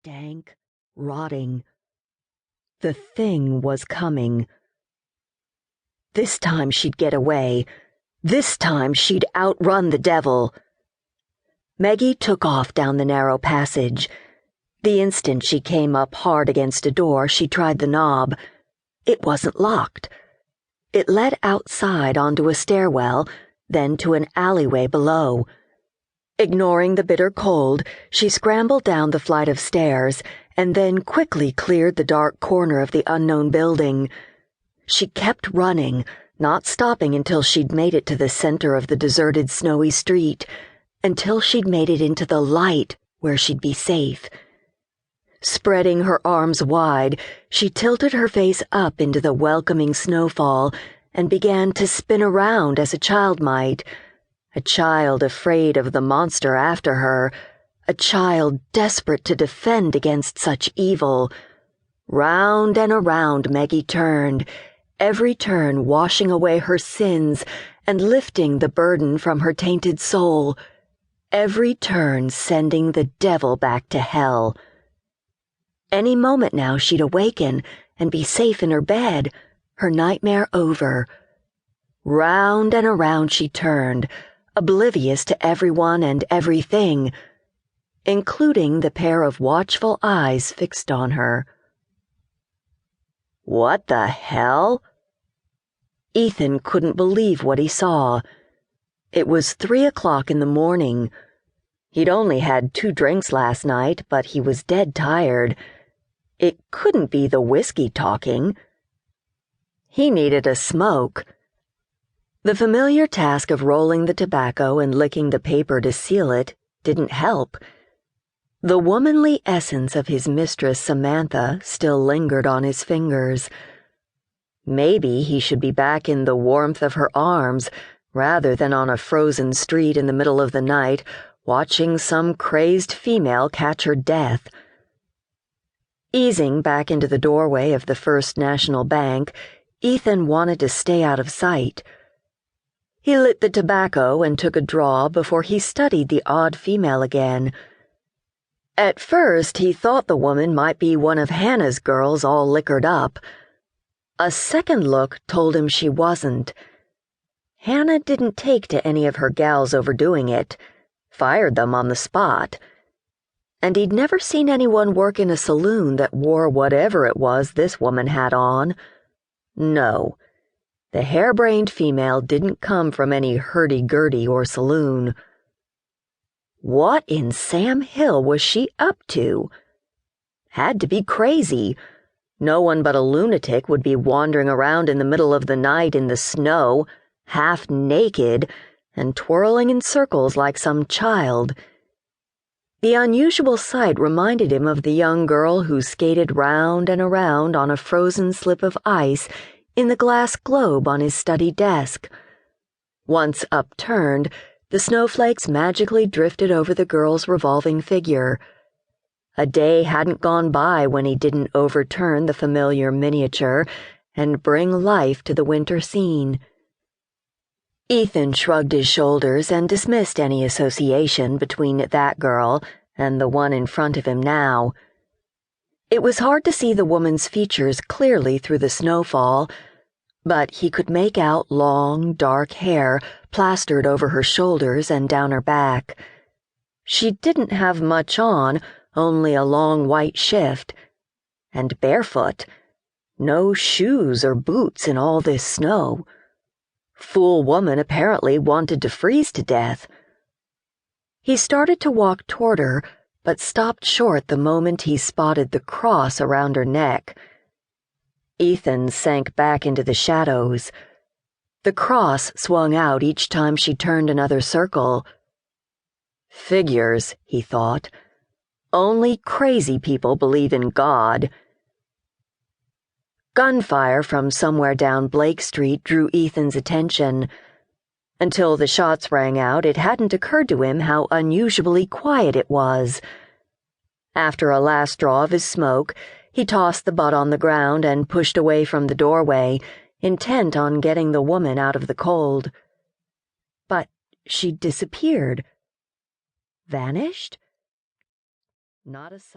Dank, rotting. The thing was coming. This time she'd get away. This time she'd outrun the devil. Meggie took off down the narrow passage. The instant she came up hard against a door, she tried the knob. It wasn't locked. It led outside onto a stairwell, then to an alleyway below. Ignoring the bitter cold, she scrambled down the flight of stairs and then quickly cleared the dark corner of the unknown building. She kept running, not stopping until she'd made it to the center of the deserted snowy street, until she'd made it into the light where she'd be safe. Spreading her arms wide, she tilted her face up into the welcoming snowfall and began to spin around as a child might. A child afraid of the monster after her, a child desperate to defend against such evil. Round and around Meggie turned, every turn washing away her sins and lifting the burden from her tainted soul, every turn sending the devil back to hell. Any moment now she'd awaken and be safe in her bed, her nightmare over. Round and around she turned, oblivious to everyone and everything, including the pair of watchful eyes fixed on her. What the hell? Ethan couldn't believe what he saw. It was 3 o'clock in the morning. He'd only had 2 drinks last night, but he was dead tired. It couldn't be the whiskey talking. He needed a smoke. The familiar task of rolling the tobacco and licking the paper to seal it didn't help. The womanly essence of his mistress Samantha still lingered on his fingers. Maybe he should be back in the warmth of her arms rather than on a frozen street in the middle of the night watching some crazed female catch her death. Easing back into the doorway of the First National Bank, Ethan wanted to stay out of sight. He lit the tobacco and took a draw before he studied the odd female again. At first, he thought the woman might be one of Hannah's girls all liquored up. A second look told him she wasn't. Hannah didn't take to any of her gals overdoing it, fired them on the spot. And he'd never seen anyone work in a saloon that wore whatever it was this woman had on. No. The harebrained female didn't come from any hurdy-gurdy or saloon. What in Sam Hill was she up to? Had to be crazy. No one but a lunatic would be wandering around in the middle of the night in the snow, half naked, and twirling in circles like some child. The unusual sight reminded him of the young girl who skated round and around on a frozen slip of ice in the glass globe on his study desk. Once upturned, the snowflakes magically drifted over the girl's revolving figure. A day hadn't gone by when he didn't overturn the familiar miniature and bring life to the winter scene. Ethan shrugged his shoulders and dismissed any association between that girl and the one in front of him now. It was hard to see the woman's features clearly through the snowfall, but he could make out long, dark hair plastered over her shoulders and down her back. She didn't have much on, only a long white shift. And barefoot. No shoes or boots in all this snow. Fool woman apparently wanted to freeze to death. He started to walk toward her, but stopped short the moment he spotted the cross around her neck. Ethan sank back into the shadows. The cross swung out each time she turned another circle. Figures, he thought. Only crazy people believe in God. Gunfire from somewhere down Blake Street drew Ethan's attention. Until the shots rang out, it hadn't occurred to him how unusually quiet it was. After a last draw of his smoke, he tossed the butt on the ground and pushed away from the doorway, intent on getting the woman out of the cold. But she'd disappeared. Vanished? Not a sight.